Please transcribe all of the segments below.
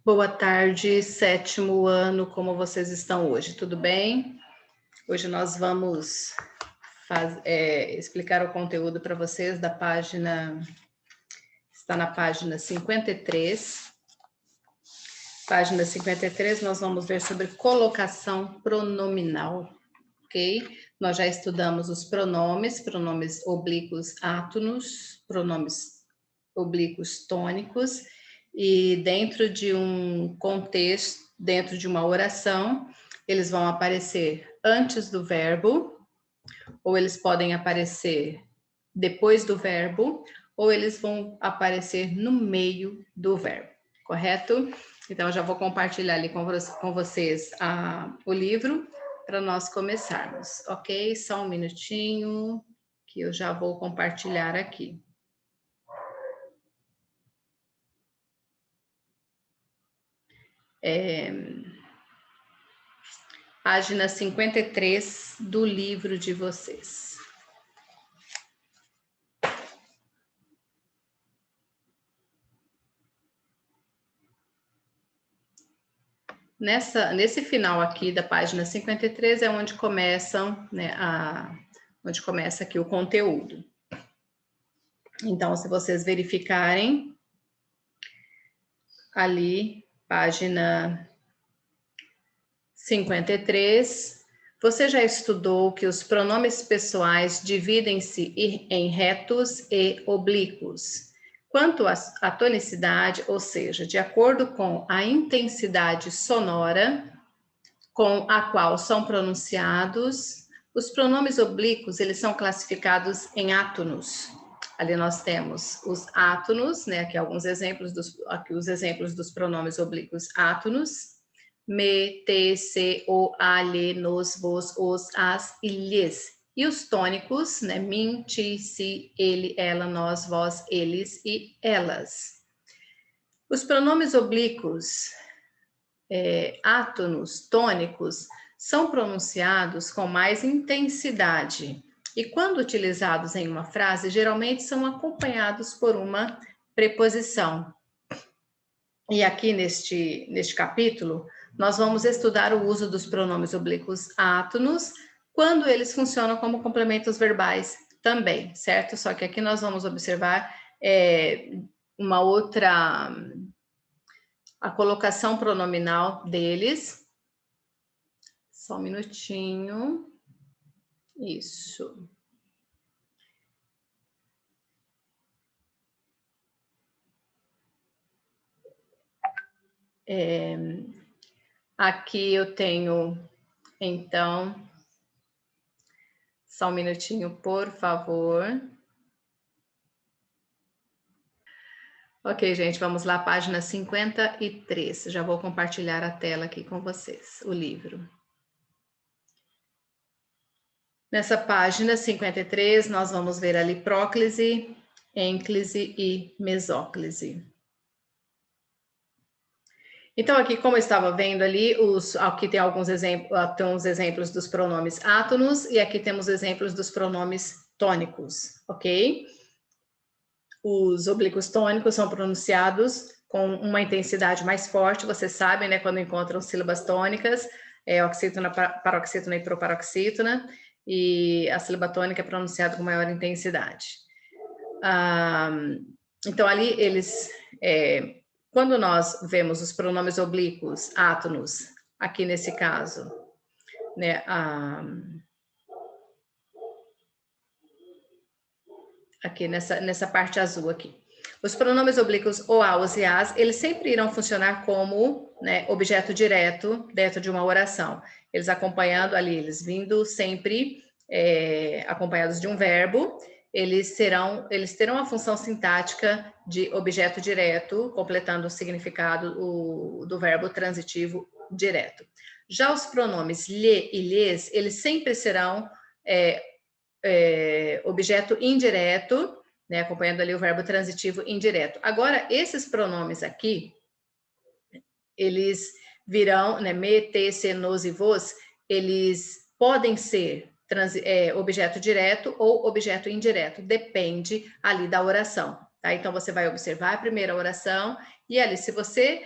Boa tarde, sétimo ano, como vocês estão hoje? Tudo bem? Hoje nós vamos explicar o conteúdo para vocês da página, está na página 53. Página 53, nós vamos ver sobre colocação pronominal, ok? Nós já estudamos os pronomes oblíquos átonos, pronomes oblíquos tônicos, e dentro de um contexto, dentro de uma oração, eles vão aparecer antes do verbo, ou eles podem aparecer depois do verbo, ou eles vão aparecer no meio do verbo, correto? Então, eu já vou compartilhar ali com vocês o livro para nós começarmos, ok? Só um minutinho que eu já vou compartilhar aqui. Página 53 do livro de vocês. Nesse final aqui da página 53 é onde começam, né, onde começa aqui o conteúdo. Então, se vocês verificarem, ali, página 53, você já estudou que os pronomes pessoais dividem-se em retos e oblíquos. Quanto à tonicidade, ou seja, de acordo com a intensidade sonora com a qual são pronunciados, os pronomes oblíquos, eles são classificados em átonos. Ali nós temos os átonos, né? Aqui alguns exemplos os exemplos dos pronomes oblíquos átonos. Me, te, se, o, a, lhe, nos, vos, os, as e lhes. E os tônicos, né? Mim, ti, si, ele, ela, nós, vós, eles e elas. Os pronomes oblíquos, átonos, tônicos, são pronunciados com mais intensidade. E quando utilizados em uma frase, geralmente são acompanhados por uma preposição. E aqui neste capítulo, nós vamos estudar o uso dos pronomes oblíquos átonos, quando eles funcionam como complementos verbais também, certo? Só que aqui nós vamos observar uma outra, a colocação pronominal deles. Só um minutinho. Isso. Aqui eu tenho, então, só um minutinho, por favor. Ok, gente, vamos lá, página 53. Já vou compartilhar a tela aqui com vocês, o livro. Nessa página 53, nós vamos ver ali próclise, ênclise e mesóclise. Então, aqui, como eu estava vendo ali, aqui tem alguns exemplos dos pronomes átonos e aqui temos exemplos dos pronomes tônicos, ok? Os oblíquos tônicos são pronunciados com uma intensidade mais forte, vocês sabem, né, quando encontram sílabas tônicas, oxítona, paroxítona e proparoxítona, e a sílaba tônica é pronunciada com maior intensidade. Então, ali eles... quando nós vemos os pronomes oblíquos átonos, aqui nesse caso, né, aqui nessa parte azul aqui, os pronomes oblíquos o, a, os e as, eles sempre irão funcionar como, né, objeto direto dentro de uma oração. Eles acompanhando ali, eles vindo sempre acompanhados de um verbo, eles terão a função sintática de objeto direto, completando o significado do verbo transitivo direto. Já os pronomes lhe e lhes, eles sempre serão objeto indireto, né, acompanhando ali o verbo transitivo indireto. Agora, esses pronomes aqui, eles virão, né, me, te, se, nos e vos, eles podem ser objeto direto ou objeto indireto, depende ali da oração, tá? Então, você vai observar a primeira oração e ali, se você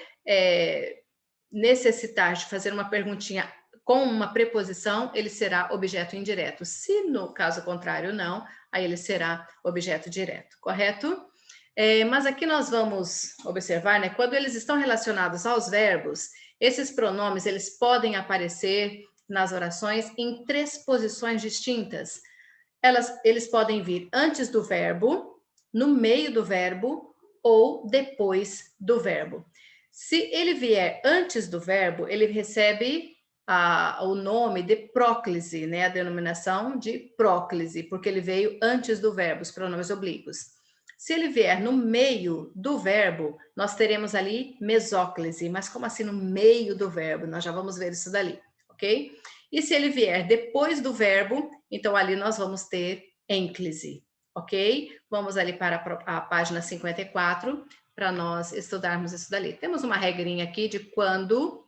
necessitar de fazer uma perguntinha com uma preposição, ele será objeto indireto. Se no caso contrário não, aí ele será objeto direto, correto? Mas aqui nós vamos observar, né, quando eles estão relacionados aos verbos, esses pronomes eles podem aparecer nas orações em 3 posições distintas. Eles podem vir antes do verbo, no meio do verbo ou depois do verbo. Se ele vier antes do verbo, ele recebe o nome de próclise, né? A denominação de próclise, porque ele veio antes do verbo, os pronomes oblíquos. Se ele vier no meio do verbo, nós teremos ali mesóclise. Mas como assim no meio do verbo? Nós já vamos ver isso dali, ok? E se ele vier depois do verbo, então ali nós vamos ter ênclise, ok? Vamos ali para a página 54 para nós estudarmos isso dali. Temos uma regrinha aqui de quando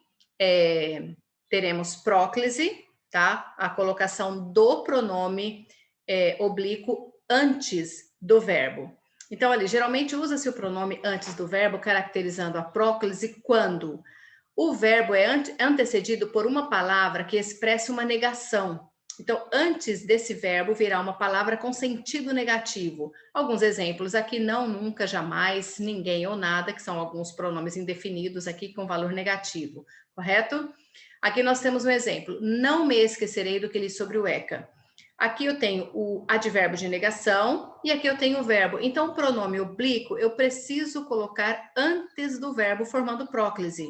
teremos próclise, tá? A colocação do pronome oblíquo antes do verbo. Então, ali, geralmente usa-se o pronome antes do verbo, caracterizando a próclise quando o verbo é antecedido por uma palavra que expresse uma negação. Então, antes desse verbo virá uma palavra com sentido negativo. Alguns exemplos aqui: não, nunca, jamais, ninguém ou nada, que são alguns pronomes indefinidos aqui com valor negativo, correto? Aqui nós temos um exemplo: não me esquecerei do que li sobre o ECA. Aqui eu tenho o advérbio de negação e aqui eu tenho o verbo. Então, o pronome oblíquo eu preciso colocar antes do verbo, formando próclise,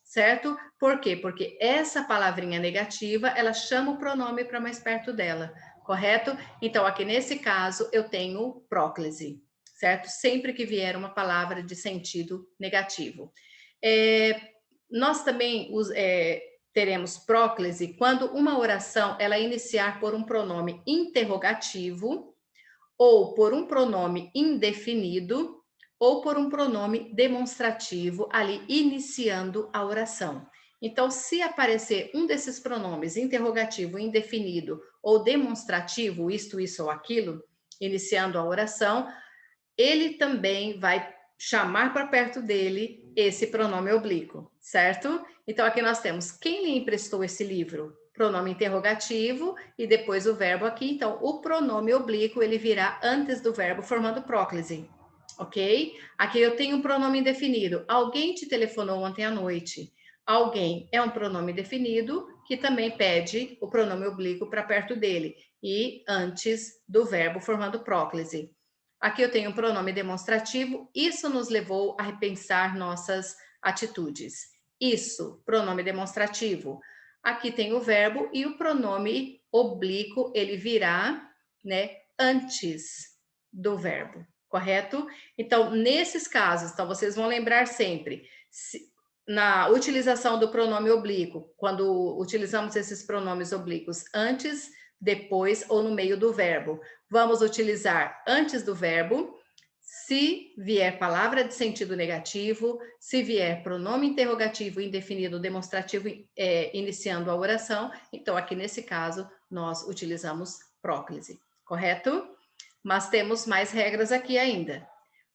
certo? Por quê? Porque essa palavrinha negativa, ela chama o pronome para mais perto dela, correto? Então, aqui nesse caso, eu tenho próclise, certo? Sempre que vier uma palavra de sentido negativo. Nós também teremos próclise quando uma oração ela iniciar por um pronome interrogativo ou por um pronome indefinido ou por um pronome demonstrativo ali iniciando a oração. Então, se aparecer um desses pronomes, interrogativo, indefinido ou demonstrativo, isto, isso ou aquilo, iniciando a oração, ele também vai chamar para perto dele esse pronome oblíquo, certo? Então, aqui nós temos quem lhe emprestou esse livro? Pronome interrogativo e depois o verbo aqui. Então, o pronome oblíquo, ele virá antes do verbo, formando próclise, ok? Aqui eu tenho um pronome indefinido. Alguém te telefonou ontem à noite. Alguém é um pronome definido que também pede o pronome oblíquo para perto dele e antes do verbo, formando próclise. Aqui eu tenho um pronome demonstrativo. Isso nos levou a repensar nossas atitudes. Isso, pronome demonstrativo. Aqui tem o verbo e o pronome oblíquo, ele virá, né, antes do verbo, correto? Então, nesses casos, então vocês vão lembrar sempre, na utilização do pronome oblíquo, quando utilizamos esses pronomes oblíquos antes, depois ou no meio do verbo, vamos utilizar antes do verbo, se vier palavra de sentido negativo, se vier pronome interrogativo indefinido demonstrativo iniciando a oração, então aqui nesse caso nós utilizamos próclise, correto? Mas temos mais regras aqui ainda.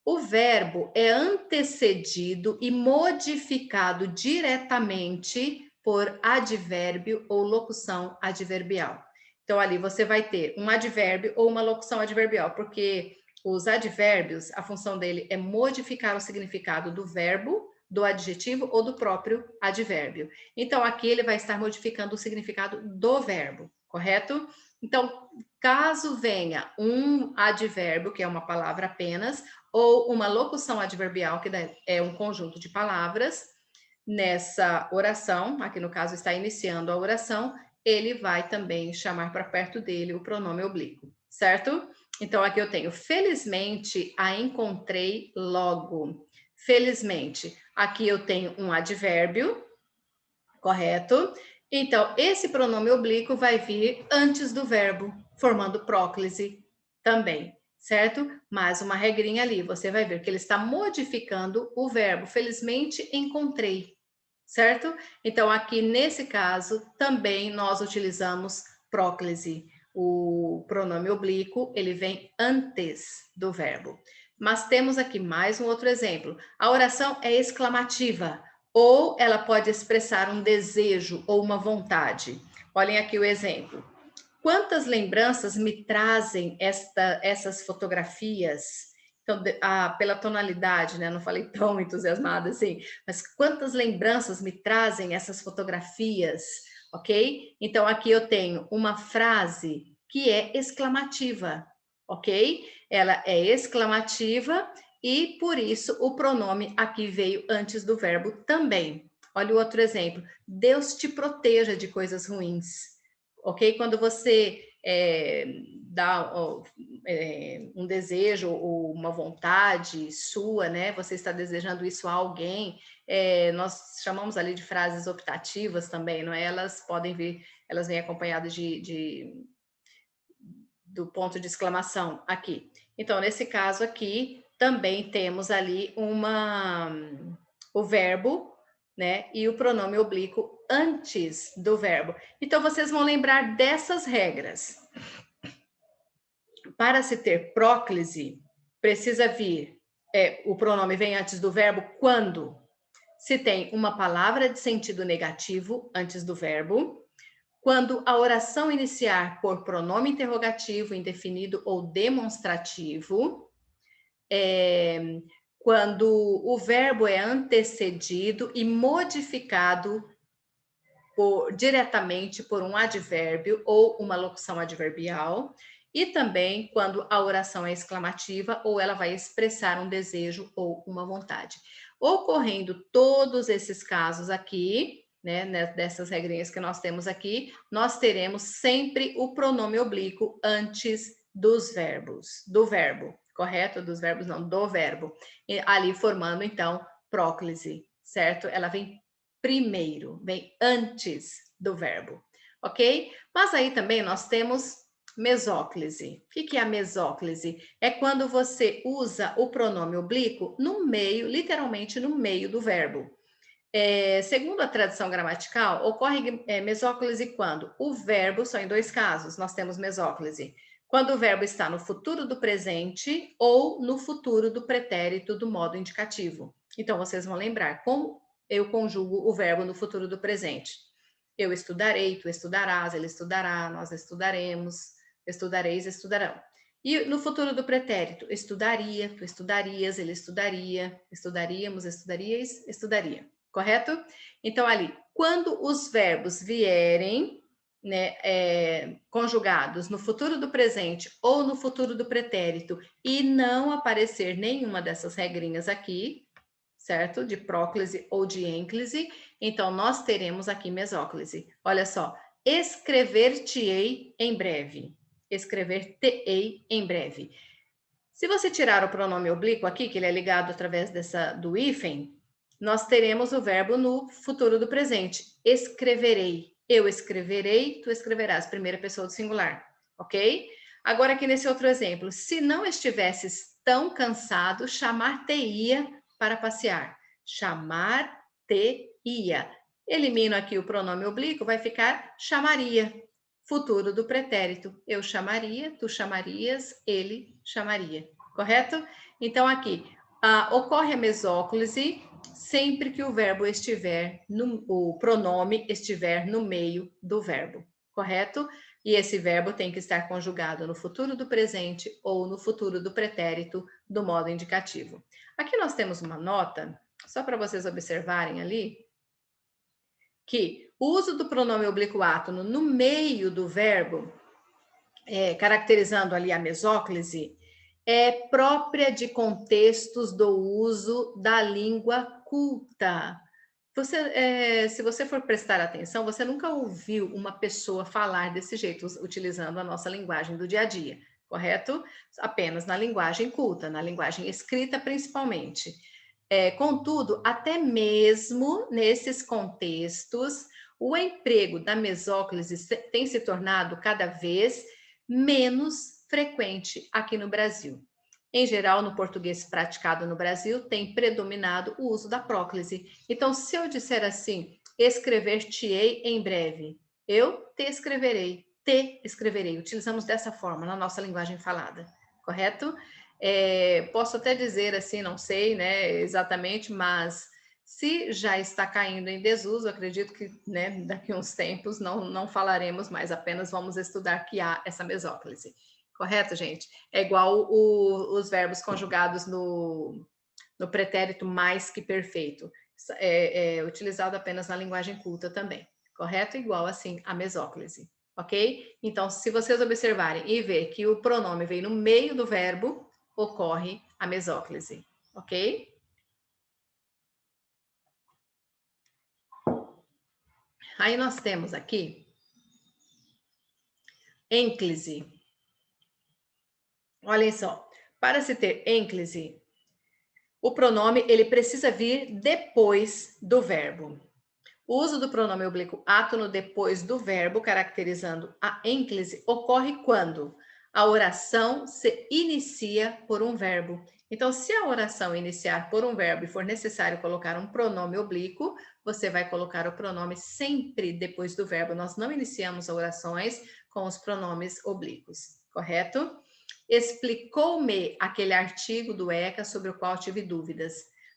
O verbo é antecedido e modificado diretamente por advérbio ou locução adverbial. Então, ali você vai ter um advérbio ou uma locução adverbial, porque os advérbios, a função dele é modificar o significado do verbo, do adjetivo ou do próprio advérbio. Então, aqui ele vai estar modificando o significado do verbo, correto? Então, caso venha um advérbio, que é uma palavra apenas, ou uma locução adverbial, que é um conjunto de palavras, nessa oração, aqui no caso está iniciando a oração, ele vai também chamar para perto dele o pronome oblíquo, certo? Então, aqui eu tenho, felizmente a encontrei logo. Felizmente, aqui eu tenho um advérbio, correto? Então, esse pronome oblíquo vai vir antes do verbo, formando próclise também, certo? Mais uma regrinha ali, você vai ver que ele está modificando o verbo. Felizmente, encontrei, certo? Então, aqui nesse caso, também nós utilizamos próclise. O pronome oblíquo, ele vem antes do verbo. Mas temos aqui mais um outro exemplo. A oração é exclamativa. ou ela pode expressar um desejo ou uma vontade. Olhem aqui o exemplo. Quantas lembranças me trazem essas fotografias? Então, pela tonalidade, né? Não falei tão entusiasmada assim, mas quantas lembranças me trazem essas fotografias, ok? Então, aqui eu tenho uma frase que é exclamativa, ok? Ela é exclamativa e, por isso, o pronome aqui veio antes do verbo também. Olha o outro exemplo. Deus te proteja de coisas ruins. Ok? Quando você dá um desejo ou uma vontade sua, né? Você está desejando isso a alguém, nós chamamos ali de frases optativas também, não é? Elas podem vir, elas vêm acompanhadas do ponto de exclamação aqui. Então, nesse caso aqui, também temos ali o verbo, né? E o pronome oblíquo antes do verbo. Então, vocês vão lembrar dessas regras. Para se ter próclise, precisa vir, o pronome vem antes do verbo quando se tem uma palavra de sentido negativo antes do verbo, quando a oração iniciar por pronome interrogativo, indefinido ou demonstrativo, quando o verbo é antecedido e modificado diretamente por um advérbio ou uma locução adverbial, e também quando a oração é exclamativa ou ela vai expressar um desejo ou uma vontade. Ocorrendo todos esses casos aqui, né, dessas regrinhas que nós temos aqui, nós teremos sempre o pronome oblíquo antes dos verbos, do verbo, correto? Dos verbos não, do verbo. E ali formando, então, próclise, certo? Ela vem primeiro, vem antes do verbo, ok? Mas aí também nós temos mesóclise. O que é a mesóclise? É quando você usa o pronome oblíquo no meio, literalmente no meio do verbo. Segundo a tradição gramatical, ocorre mesóclise quando o verbo, só em dois casos, nós temos mesóclise. Quando o verbo está no futuro do presente ou no futuro do pretérito do modo indicativo. Então, vocês vão lembrar como eu conjugo o verbo no futuro do presente. Eu estudarei, tu estudarás, ele estudará, nós estudaremos, estudareis, estudarão. E no futuro do pretérito, estudaria, tu estudarias, ele estudaria, estudaríamos, estudaríeis, estudaria. Correto? Então, ali, quando os verbos vierem, né, conjugados no futuro do presente ou no futuro do pretérito e não aparecer nenhuma dessas regrinhas aqui, certo? De próclise ou de ênclise, então nós teremos aqui mesóclise. Olha só, escrever-te-ei em breve. Escrever-te-ei em breve. Se você tirar o pronome oblíquo aqui, que ele é ligado através do hífen, nós teremos o verbo no futuro do presente. Escreverei. Eu escreverei, tu escreverás. Primeira pessoa do singular, ok? Agora aqui nesse outro exemplo. Se não estivesses tão cansado, chamar-te-ia para passear. Chamar-te-ia. Elimino aqui o pronome oblíquo, vai ficar chamaria. Futuro do pretérito. Eu chamaria, tu chamarias, ele chamaria. Correto? Então, aqui, ocorre a mesóclise sempre que o verbo estiver, o pronome estiver no meio do verbo. Correto? E esse verbo tem que estar conjugado no futuro do presente ou no futuro do pretérito do modo indicativo. Aqui nós temos uma nota, só para vocês observarem ali, que o uso do pronome oblíquo átono no meio do verbo, caracterizando ali a mesóclise, é própria de contextos do uso da língua culta. Se você for prestar atenção, você nunca ouviu uma pessoa falar desse jeito, utilizando a nossa linguagem do dia a dia, correto? Apenas na linguagem culta, na linguagem escrita principalmente. Contudo, até mesmo nesses contextos, o emprego da mesóclise tem se tornado cada vez menos frequente aqui no Brasil. Em geral, no português praticado no Brasil, tem predominado o uso da próclise. Então, se eu disser assim, escrever-te-ei em breve, eu te escreverei. Utilizamos dessa forma na nossa linguagem falada, correto? Posso até dizer assim, não sei, né, exatamente, mas Se já está caindo em desuso, acredito que, né, daqui a uns tempos não falaremos mais, apenas vamos estudar que há essa mesóclise. Correto, gente? É igual os verbos conjugados no pretérito mais que perfeito. É utilizado apenas na linguagem culta também. Correto? Igual, assim, a mesóclise. Ok? Então, se vocês observarem e ver que o pronome vem no meio do verbo, ocorre a mesóclise. Ok? Aí nós temos aqui ênclise. Olhem só, para se ter ênclise, o pronome ele precisa vir depois do verbo. O uso do pronome oblíquo átono depois do verbo, caracterizando a ênclise, ocorre quando a oração se inicia por um verbo. Então, se a oração iniciar por um verbo e for necessário colocar um pronome oblíquo, você vai colocar o pronome sempre depois do verbo. Nós não iniciamos orações com os pronomes oblíquos, correto? Explicou-me aquele artigo do ECA sobre o qual tive dúvidas.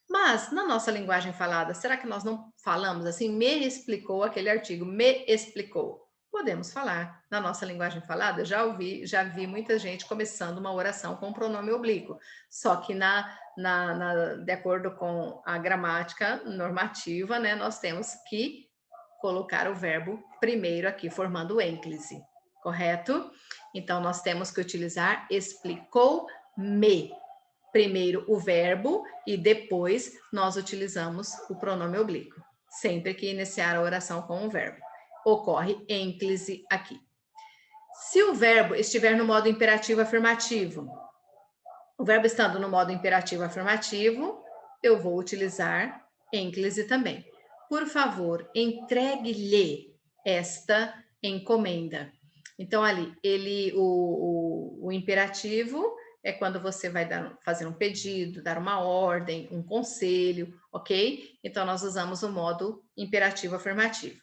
Mas, na nossa linguagem falada, será que nós não falamos assim? Me explicou aquele artigo, me explicou. Podemos falar na nossa linguagem falada. Já vi muita gente começando uma oração com pronome oblíquo. Só que de acordo com a gramática normativa, né, nós temos que colocar o verbo primeiro aqui, formando o ênclise, correto? Então, nós temos que utilizar explicou-me. Primeiro o verbo e depois nós utilizamos o pronome oblíquo, sempre que iniciar a oração com o verbo. Ocorre ênclise aqui. Se o verbo estiver no modo imperativo afirmativo, o verbo estando no modo imperativo afirmativo, eu vou utilizar ênclise também. Por favor, entregue-lhe esta encomenda. Então, ali, o imperativo é quando você vai fazer um pedido, dar uma ordem, um conselho, ok? Então, nós usamos o modo imperativo afirmativo.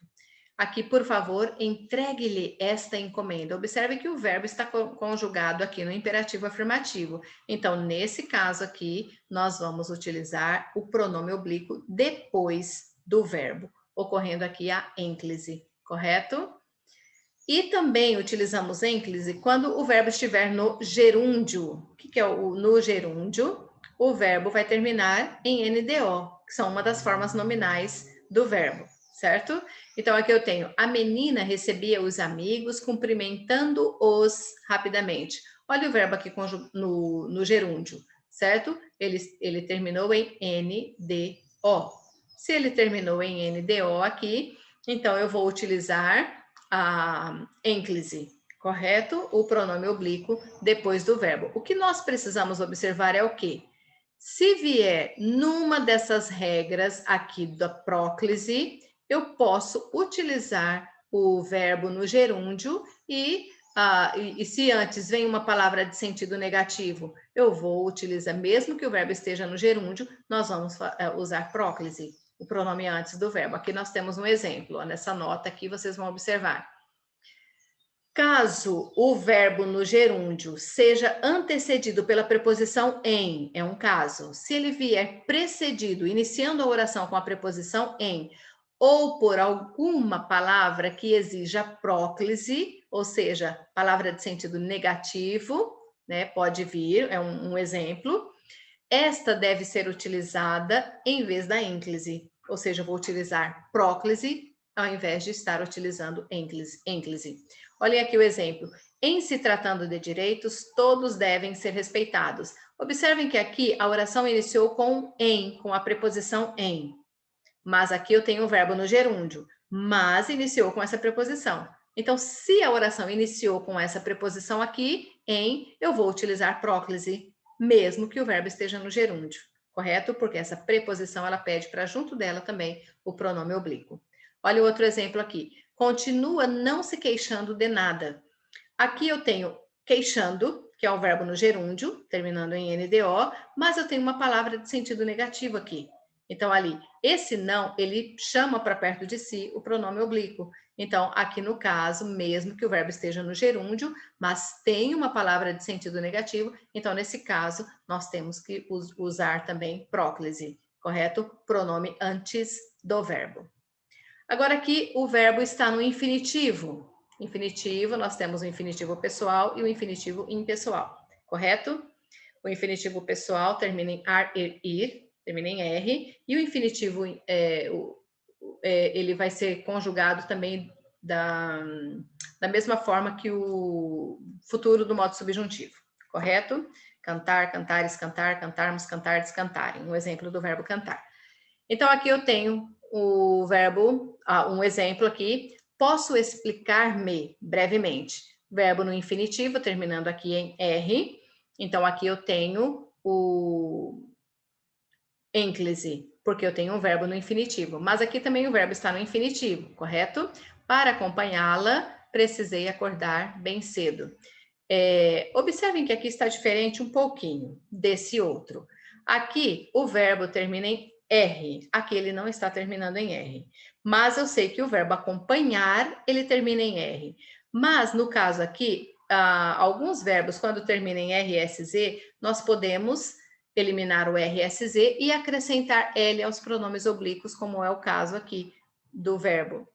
Aqui, por favor, entregue-lhe esta encomenda. Observe que o verbo está conjugado aqui no imperativo afirmativo. Então, nesse caso aqui, nós vamos utilizar o pronome oblíquo depois do verbo, ocorrendo aqui a ênclise, correto? E também utilizamos ênclise quando o verbo estiver no gerúndio. O que é no gerúndio? O verbo vai terminar em NDO, que são uma das formas nominais do verbo, certo? Então, aqui eu tenho, a menina recebia os amigos cumprimentando-os rapidamente. Olha o verbo aqui no gerúndio, certo? Ele terminou em NDO. Se ele terminou em NDO aqui, então eu vou utilizar a ênclise, correto? O pronome oblíquo depois do verbo. O que nós precisamos observar é o quê? Se vier numa dessas regras aqui da próclise, eu posso utilizar o verbo no gerúndio e se antes vem uma palavra de sentido negativo, eu vou utilizar, mesmo que o verbo esteja no gerúndio, nós vamos usar próclise, o pronome antes do verbo. Aqui nós temos um exemplo, ó, nessa nota aqui vocês vão observar. Caso o verbo no gerúndio seja antecedido pela preposição em, é um caso. Se ele vier precedido, iniciando a oração com a preposição em, ou por alguma palavra que exija próclise, ou seja, palavra de sentido negativo, né, pode vir, é um exemplo. Esta deve ser utilizada em vez da ênclise, ou seja, eu vou utilizar próclise ao invés de estar utilizando ênclise. Olhem aqui o exemplo. Em se tratando de direitos, todos devem ser respeitados. Observem que aqui a oração iniciou com em, com a preposição em. Mas aqui eu tenho o verbo no gerúndio, mas iniciou com essa preposição. Então, se a oração iniciou com essa preposição aqui, em, eu vou utilizar próclise, mesmo que o verbo esteja no gerúndio, correto? Porque essa preposição, ela pede para junto dela também o pronome oblíquo. Olha o outro exemplo aqui. Continua não se queixando de nada. Aqui eu tenho queixando, que é o verbo no gerúndio, terminando em NDO, mas eu tenho uma palavra de sentido negativo aqui. Então, ali, esse não, ele chama para perto de si o pronome oblíquo. Então, aqui no caso, mesmo que o verbo esteja no gerúndio, mas tem uma palavra de sentido negativo, então, nesse caso, nós temos que usar também próclise, correto? Pronome antes do verbo. Agora aqui o verbo está no infinitivo. Infinitivo, nós temos o infinitivo pessoal e o infinitivo impessoal, correto? O infinitivo pessoal termina em ar, ir, termina em R, e o infinitivo ele vai ser conjugado também da mesma forma que o futuro do modo subjuntivo, correto? Cantar, cantares, cantar, cantarmos, cantardes, cantarem. Um exemplo do verbo cantar. Então, aqui eu tenho o verbo, um exemplo aqui. Posso explicar-me brevemente. Verbo no infinitivo, terminando aqui em R. Então, aqui eu tenho o ênclise, porque eu tenho um verbo no infinitivo. Mas aqui também o verbo está no infinitivo, correto? Para acompanhá-la, precisei acordar bem cedo. Observem que aqui está diferente um pouquinho desse outro. Aqui o verbo termina em R, aqui ele não está terminando em R. Mas eu sei que o verbo acompanhar, ele termina em R. Mas no caso aqui, alguns verbos, quando terminam em RSZ, nós podemos eliminar o RSZ e acrescentar L aos pronomes oblíquos, como é o caso aqui do verbo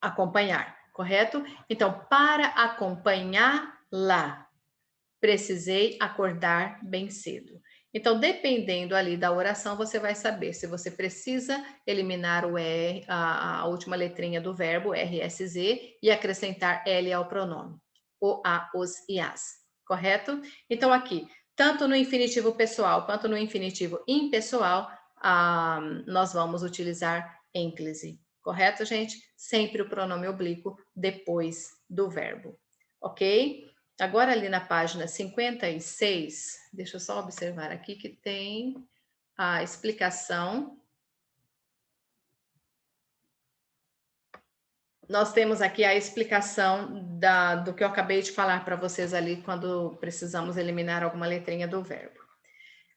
acompanhar, correto? Então, para acompanhá-la, precisei acordar bem cedo. Então, dependendo ali da oração, você vai saber se você precisa eliminar o R, a última letrinha do verbo, RSZ, e acrescentar L ao pronome, o, a, os e as, correto? Então, aqui, tanto no infinitivo pessoal quanto no infinitivo impessoal, nós vamos utilizar ênclise, correto, gente? Sempre o pronome oblíquo depois do verbo, ok? Agora, ali na página 56, deixa eu só observar aqui que tem a explicação. Nós temos aqui a explicação do que eu acabei de falar para vocês ali, quando precisamos eliminar alguma letrinha do verbo.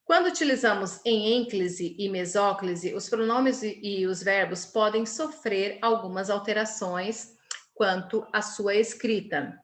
Quando utilizamos em ênclise e mesóclise, os pronomes e os verbos podem sofrer algumas alterações quanto à sua escrita.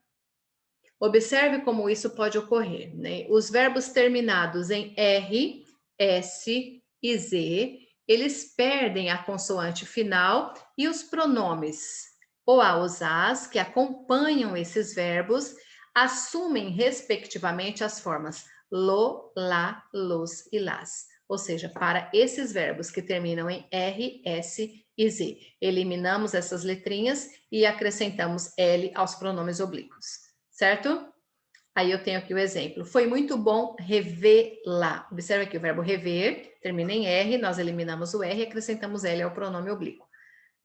Observe como isso pode ocorrer, né? Os verbos terminados em R, S e Z, eles perdem a consoante final e os pronomes ou a, os, as, que acompanham esses verbos, assumem respectivamente as formas lo, lá, los e las. Ou seja, para esses verbos que terminam em R, S e Z, eliminamos essas letrinhas e acrescentamos L aos pronomes oblíquos. Certo? Aí eu tenho aqui o exemplo. Foi muito bom revê-la. Observe aqui o verbo rever, termina em R, nós eliminamos o R e acrescentamos L ao pronome oblíquo.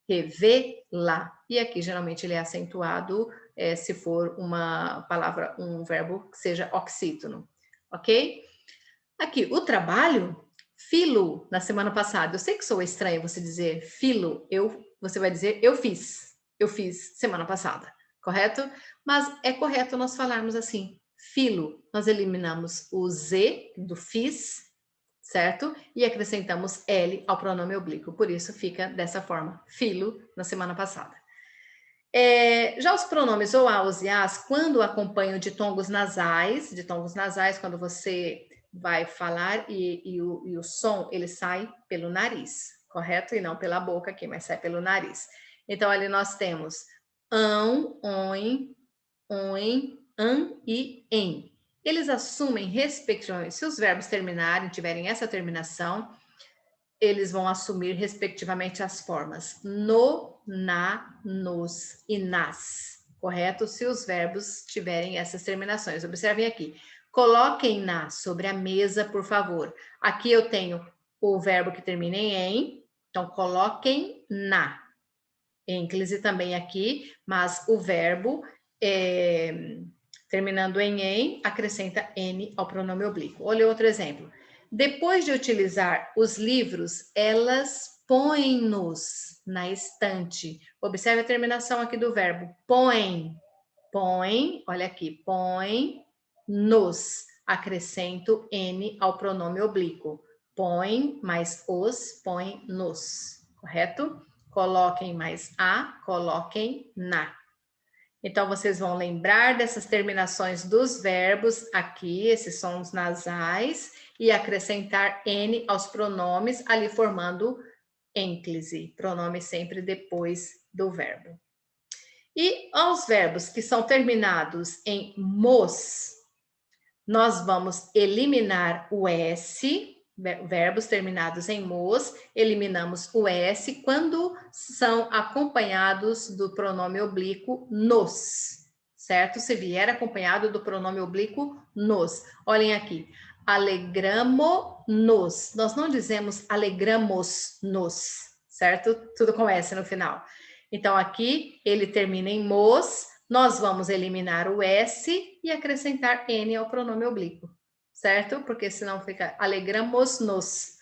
Revê-la. E aqui, geralmente, ele é acentuado se for uma palavra, um verbo que seja oxítono. Ok? Aqui, o trabalho, filo, na semana passada. Eu sei que sou estranho você dizer filo, você vai dizer eu fiz semana passada. Correto? Mas é correto nós falarmos assim, filo. Nós eliminamos o Z do fiz, certo? E acrescentamos L ao pronome oblíquo. Por isso fica dessa forma, filo, na semana passada. Já os pronomes ou a, os e as, quando acompanham ditongos nasais, quando você vai falar e o som, ele sai pelo nariz, correto? E não pela boca aqui, mas sai pelo nariz. Então, ali nós temos ão, oin, an e em. Eles assumem, respectivamente, se os verbos terminarem, tiverem essa terminação, eles vão assumir, respectivamente, as formas no, na, nos e nas, correto? Se os verbos tiverem essas terminações. Observem aqui. Coloquem na sobre a mesa, por favor. Aqui eu tenho o verbo que termina em, então coloquem na. Ênclise também aqui, mas o verbo terminando em, acrescenta N ao pronome oblíquo. Olha outro exemplo. Depois de utilizar os livros, elas põem-nos na estante. Observe a terminação aqui do verbo. Põe, olha aqui, põe-nos. Acrescento N ao pronome oblíquo. Põe mais os, põe-nos. Correto? Coloquem mais a, coloquem na. Então, vocês vão lembrar dessas terminações dos verbos aqui, esses sons nasais, e acrescentar N aos pronomes, ali formando ênclise, pronome sempre depois do verbo. E aos verbos que são terminados em mos, nós vamos eliminar o S, verbos terminados em mos, eliminamos o S quando são acompanhados do pronome oblíquo nos, certo? Se vier acompanhado do pronome oblíquo nos. Olhem aqui, alegramo-nos. Nós não dizemos alegramos-nos, certo? Tudo com S no final. Então, aqui ele termina em mos, nós vamos eliminar o S e acrescentar N ao pronome oblíquo, certo? Porque senão fica alegramos-nos,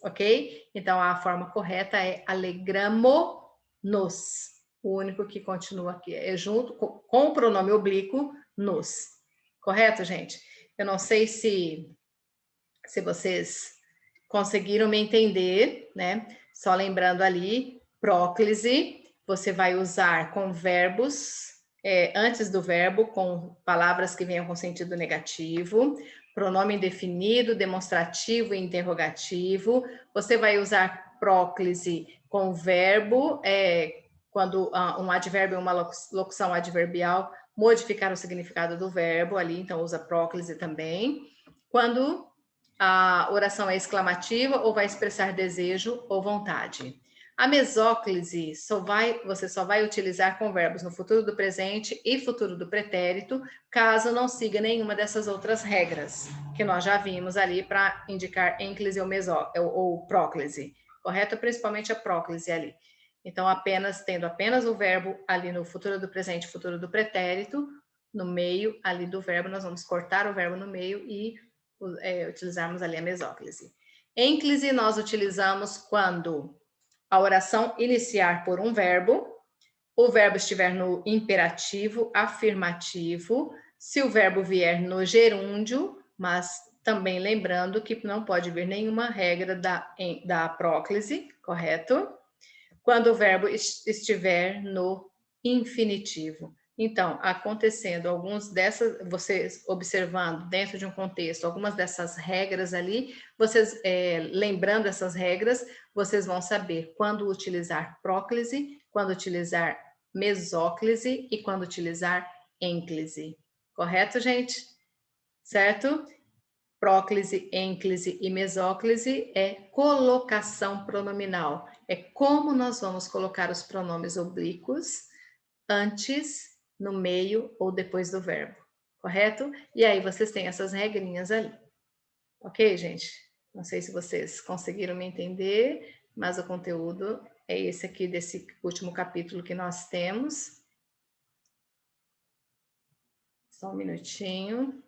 ok? Então, a forma correta é alegramo-nos. O único que continua aqui é junto com o pronome oblíquo, nos. Correto, gente? Eu não sei se vocês conseguiram me entender, né? Só lembrando ali, próclise, você vai usar com verbos, antes do verbo, com palavras que venham com sentido negativo, pronome indefinido, demonstrativo e interrogativo. Você vai usar próclise com verbo, quando um advérbio ou uma locução adverbial modificar o significado do verbo ali, então usa próclise também. Quando a oração é exclamativa ou vai expressar desejo ou vontade. A mesóclise você só vai utilizar com verbos no futuro do presente e futuro do pretérito, caso não siga nenhuma dessas outras regras que nós já vimos ali para indicar ênclise ou próclise, correto? Principalmente a próclise ali. Então, tendo apenas o verbo ali no futuro do presente e futuro do pretérito, no meio ali do verbo, nós vamos cortar o verbo no meio e utilizarmos ali a mesóclise. Ênclise nós utilizamos quando a oração iniciar por um verbo, o verbo estiver no imperativo, afirmativo, se o verbo vier no gerúndio, mas também lembrando que não pode vir nenhuma regra da próclise, correto? Quando o verbo estiver no infinitivo. Então, acontecendo vocês observando dentro de um contexto, algumas dessas regras ali, vocês lembrando essas regras, vocês vão saber quando utilizar próclise, quando utilizar mesóclise e quando utilizar ênclise. Correto, gente? Certo? Próclise, ênclise e mesóclise é colocação pronominal. É como nós vamos colocar os pronomes oblíquos antes, no meio ou depois do verbo, correto? E aí vocês têm essas regrinhas ali. Ok, gente? Não sei se vocês conseguiram me entender, mas o conteúdo é esse aqui desse último capítulo que nós temos. Só um minutinho.